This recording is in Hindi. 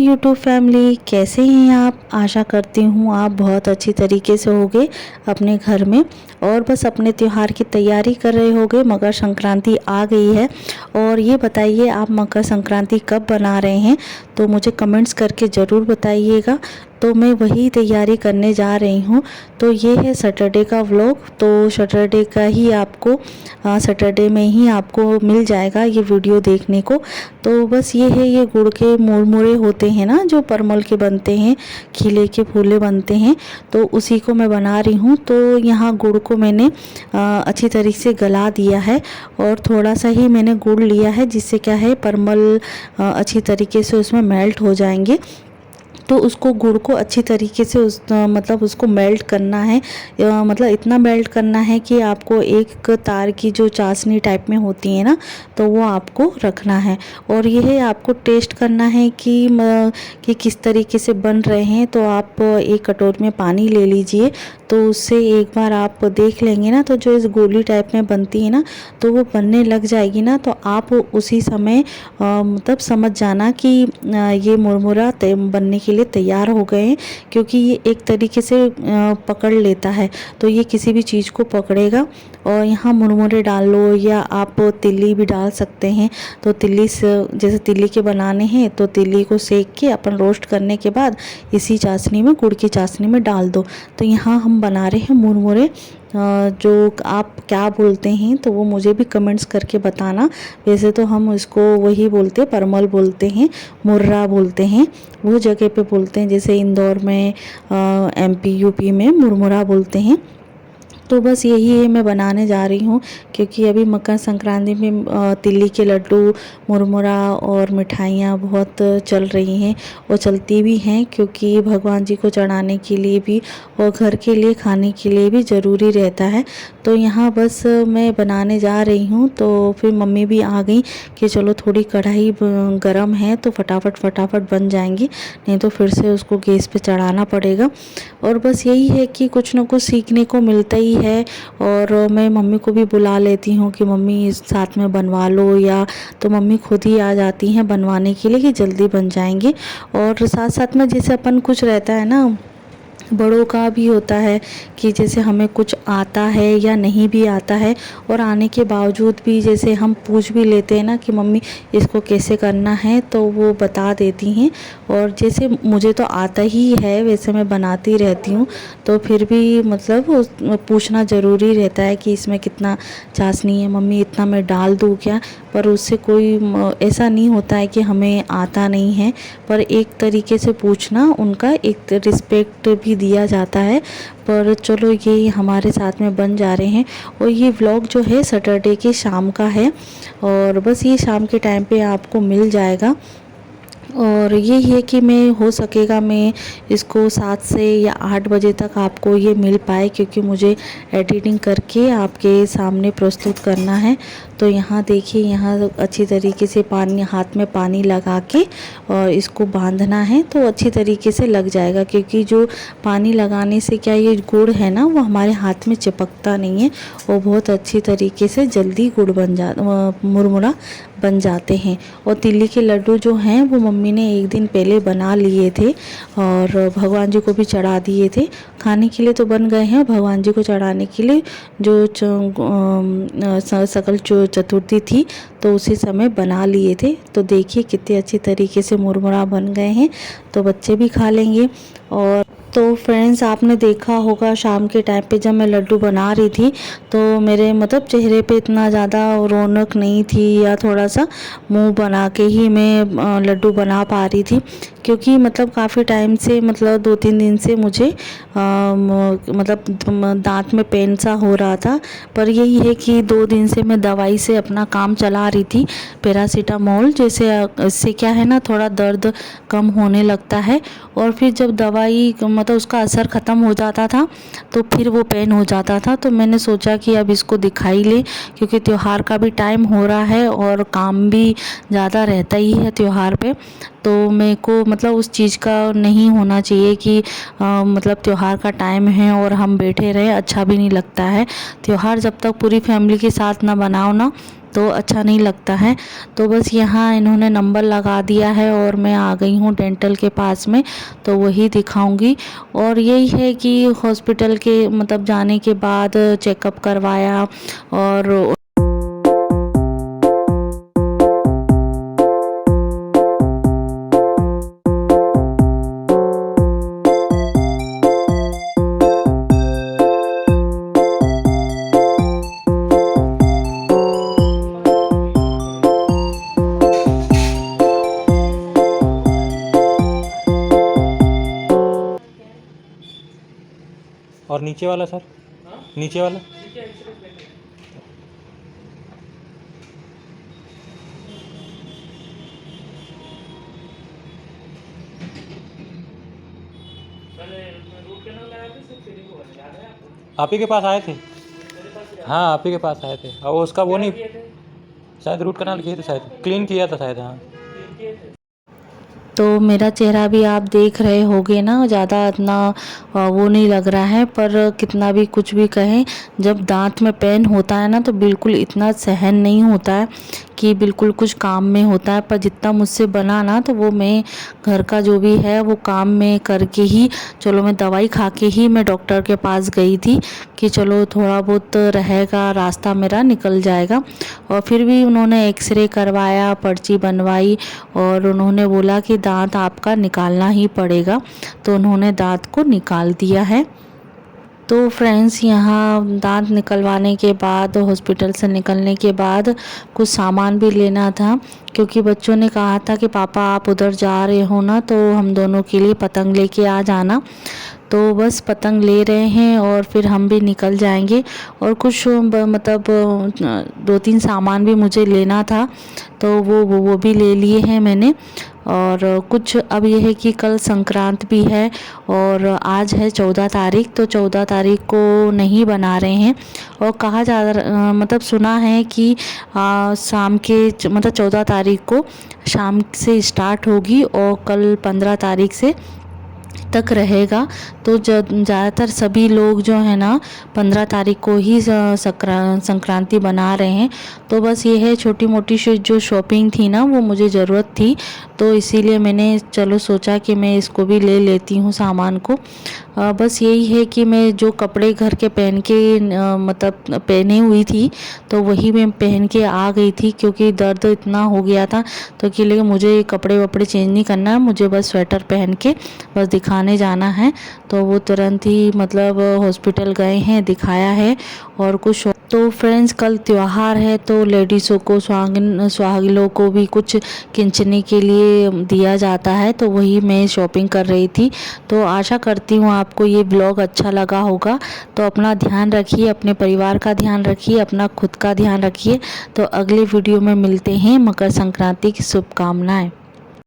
यूट्यूब फैमिली, कैसे हैं आप। आशा करती हूँ आप बहुत अच्छी तरीके से होंगे अपने घर में और बस अपने त्यौहार की तैयारी कर रहे होंगे। मकर संक्रांति आ गई है और ये बताइए आप मकर संक्रांति कब बना रहे हैं, तो मुझे कमेंट्स करके ज़रूर बताइएगा। तो मैं वही तैयारी करने जा रही हूँ। तो ये है सैटरडे का व्लॉग। तो सैटरडे का ही आपको सैटरडे में ही आपको मिल जाएगा ये वीडियो देखने को। तो बस ये है, ये गुड़ के मुरमुरे होते हैं ना, जो परमल के बनते हैं, खीले के फूले बनते हैं, तो उसी को मैं बना रही हूँ। तो यहाँ गुड़ को मैंने अच्छी तरीके से गला दिया है और थोड़ा सा ही मैंने गुड़ लिया है, जिससे क्या है परमल अच्छी तरीके से उसमें मेल्ट हो जाएंगे। तो उसको गुड़ को अच्छी तरीके से मतलब उसको मेल्ट करना है, मतलब इतना मेल्ट करना है कि आपको एक तार की जो चाशनी टाइप में होती है ना, तो वो आपको रखना है। और यह आपको टेस्ट करना है कि किस तरीके से बन रहे हैं। तो आप एक कटोरी में पानी ले लीजिए, तो उससे एक बार आप देख लेंगे ना, तो जो इस गोली टाइप में बनती है ना, तो वो बनने लग जाएगी ना, तो आप उसी समय मतलब समझ जाना कि ये मुरमुरा बनने के लिए तैयार हो गए हैं। क्योंकि ये एक तरीके से पकड़ लेता है, तो ये किसी भी चीज़ को पकड़ेगा। और यहाँ मुरमुरे डाल लो या आप तिल्ली भी डाल सकते हैं। तो तिल्ली से जैसे तिल्ली के बनाने हैं, तो तिल्ली को सेक के अपन रोस्ट करने के बाद इसी चाशनी में, गुड़ की चाशनी में डाल दो। तो यहाँ हम बना रहे हैं मुरमुरे। जो आप क्या बोलते हैं तो वो मुझे भी कमेंट्स करके बताना। वैसे तो हम इसको वही बोलते हैं, परमल बोलते हैं, मुर्रा बोलते हैं, वो जगह पे बोलते हैं। जैसे इंदौर में, एमपी यूपी में मुरमुरा बोलते हैं। तो बस यही है मैं बनाने जा रही हूँ, क्योंकि अभी मकर संक्रांति में तिल्ली के लड्डू, मुरमुरा और मिठाइयाँ बहुत चल रही हैं और चलती भी हैं, क्योंकि भगवान जी को चढ़ाने के लिए भी और घर के लिए खाने के लिए भी ज़रूरी रहता है। तो यहाँ बस मैं बनाने जा रही हूँ। तो फिर मम्मी भी आ गई कि चलो थोड़ी कढ़ाई गरम है तो फटाफट बन जाएंगी, नहीं तो फिर से उसको गैस पे चढ़ाना पड़ेगा। और बस यही है कि कुछ ना कुछ सीखने को मिलता ही है। और मैं मम्मी को भी बुला लेती हूँ कि मम्मी साथ में बनवा लो, या तो मम्मी खुद ही आ जाती हैं बनवाने के लिए कि जल्दी बन जाएंगे। और साथ साथ में जैसे अपन कुछ रहता है ना, बड़ों का भी होता है कि जैसे हमें कुछ आता है या नहीं भी आता है, और आने के बावजूद भी जैसे हम पूछ भी लेते हैं ना कि मम्मी इसको कैसे करना है, तो वो बता देती हैं। और जैसे मुझे तो आता ही है, वैसे मैं बनाती रहती हूँ, तो फिर भी मतलब पूछना ज़रूरी रहता है कि इसमें कितना चाशनी है, मम्मी इतना मैं डाल दूँ क्या। पर उससे कोई ऐसा नहीं होता है कि हमें आता नहीं है, पर एक तरीके से पूछना, उनका एक रिस्पेक्ट भी दिया जाता है। पर चलो ये हमारे साथ में बन जा रहे हैं। और ये व्लॉग जो है सैटरडे के शाम का है, और बस ये शाम के टाइम पे आपको मिल जाएगा। और ये है कि मैं हो सकेगा मैं इसको 7 से या 8 बजे तक आपको ये मिल पाए, क्योंकि मुझे एडिटिंग करके आपके सामने प्रस्तुत करना है। तो यहाँ देखिए, यहाँ अच्छी तरीके से पानी, हाथ में पानी लगा के और इसको बांधना है, तो अच्छी तरीके से लग जाएगा। क्योंकि जो पानी लगाने से क्या, ये गुड़ है ना, वो हमारे हाथ में चिपकता नहीं है, और बहुत अच्छी तरीके से जल्दी गुड़ बन मुरमुरा बन जाते हैं। और तिल्ली के लड्डू जो हैं वो मम्मी ने एक दिन पहले बना लिए थे और भगवान जी को भी चढ़ा दिए थे। खाने के लिए तो बन गए हैं, भगवान जी को चढ़ाने के लिए जो सकल चतुर्थी थी, तो उसी समय बना लिए थे। तो देखिए कितने अच्छी तरीके से मुरमुरा बन गए हैं, तो बच्चे भी खा लेंगे। और तो फ्रेंड्स, आपने देखा होगा शाम के टाइम पे जब मैं लड्डू बना रही थी, तो मेरे मतलब चेहरे पे इतना ज़्यादा रौनक नहीं थी, या थोड़ा सा मुंह बना के ही मैं लड्डू बना पा रही थी। क्योंकि मतलब काफ़ी टाइम से, मतलब 2-3 दिन से मुझे मतलब दांत में पेन सा हो रहा था। पर यही है कि 2 दिन से मैं दवाई से अपना काम चला रही थी, पैरासीटामोल जैसे। इससे क्या है ना, थोड़ा दर्द कम होने लगता है। और फिर जब दवाई मतलब उसका असर ख़त्म हो जाता था, तो फिर वो पेन हो जाता था। तो मैंने सोचा कि अब इसको दिखाई ले, क्योंकि त्यौहार का भी टाइम हो रहा है और काम भी ज़्यादा रहता ही है त्यौहार पे। तो मेरे को मतलब उस चीज़ का नहीं होना चाहिए कि मतलब त्यौहार का टाइम है और हम बैठे रहे, अच्छा भी नहीं लगता है। त्यौहार जब तक पूरी फैमिली के साथ ना बनाओ ना, तो अच्छा नहीं लगता है। तो बस यहाँ इन्होंने नंबर लगा दिया है और मैं आ गई हूँ डेंटल के पास में, तो वही दिखाऊंगी। और यही है कि हॉस्पिटल के मतलब जाने के बाद चेकअप करवाया और और नीचे वाला सर, नीचे वाला आप ही के पास आए थे। हाँ आप ही के पास आए थे और उसका वो नहीं, शायद रूट कनाल किए थे, शायद क्लीन किया था शायद। हाँ तो मेरा चेहरा भी आप देख रहे होगे ना, ज़्यादा इतना वो नहीं लग रहा है। पर कितना भी कुछ भी कहें, जब दांत में पेन होता है ना तो बिल्कुल इतना सहन नहीं होता है कि बिल्कुल कुछ काम में होता है। पर जितना मुझसे बना ना तो वो मैं घर का जो भी है वो काम में करके ही, चलो मैं दवाई खा के ही मैं डॉक्टर के पास गई थी कि चलो थोड़ा बहुत रहेगा, रास्ता मेरा निकल जाएगा। और फिर भी उन्होंने एक्सरे करवाया, पर्ची बनवाई और उन्होंने बोला कि दांत आपका निकालना ही पड़ेगा। तो उन्होंने दांत को निकाल दिया है। तो फ्रेंड्स यहाँ दांत निकलवाने के बाद, हॉस्पिटल से निकलने के बाद कुछ सामान भी लेना था, क्योंकि बच्चों ने कहा था कि पापा आप उधर जा रहे हो ना तो हम दोनों के लिए पतंग लेके आ जाना। तो बस पतंग ले रहे हैं और फिर हम भी निकल जाएंगे। और कुछ मतलब 2-3 सामान भी मुझे लेना था, तो वो भी ले लिए हैं मैंने। और कुछ अब यह है कि कल संक्रांत भी है और आज है 14 तारीख, तो 14 तारीख को नहीं बना रहे हैं। और कहा जा मतलब सुना है कि शाम के मतलब 14 तारीख को शाम से स्टार्ट होगी और कल 15 तारीख से तक रहेगा। तो ज़्यादातर सभी लोग जो है ना 15 तारीख को ही संक्रांति बना रहे हैं। तो बस ये है छोटी मोटी जो शॉपिंग थी ना वो मुझे ज़रूरत थी, तो इसीलिए मैंने चलो सोचा कि मैं इसको भी ले लेती हूँ सामान को। बस यही है कि मैं जो कपड़े घर के पहन के मतलब पहने हुई थी तो वही मैं पहन के आ गई थी, क्योंकि दर्द इतना हो गया था। तो कि लिए मुझे कपड़े वपड़े चेंज नहीं करना है, मुझे बस स्वेटर पहन के बस दिखाने जाना है। तो वो तुरंत ही मतलब हॉस्पिटल गए हैं, दिखाया है। और कुछ तो फ्रेंड्स कल त्योहार है तो लेडीज़ों को सुहागिनों को भी कुछ किंचने के लिए दिया जाता है, तो वही मैं शॉपिंग कर रही थी। तो आशा करती हूँ आपको ये ब्लॉग अच्छा लगा होगा। तो अपना ध्यान रखिए, अपने परिवार का ध्यान रखिए, अपना खुद का ध्यान रखिए। तो अगले वीडियो में मिलते हैं। मकर संक्रांति की शुभकामनाएं।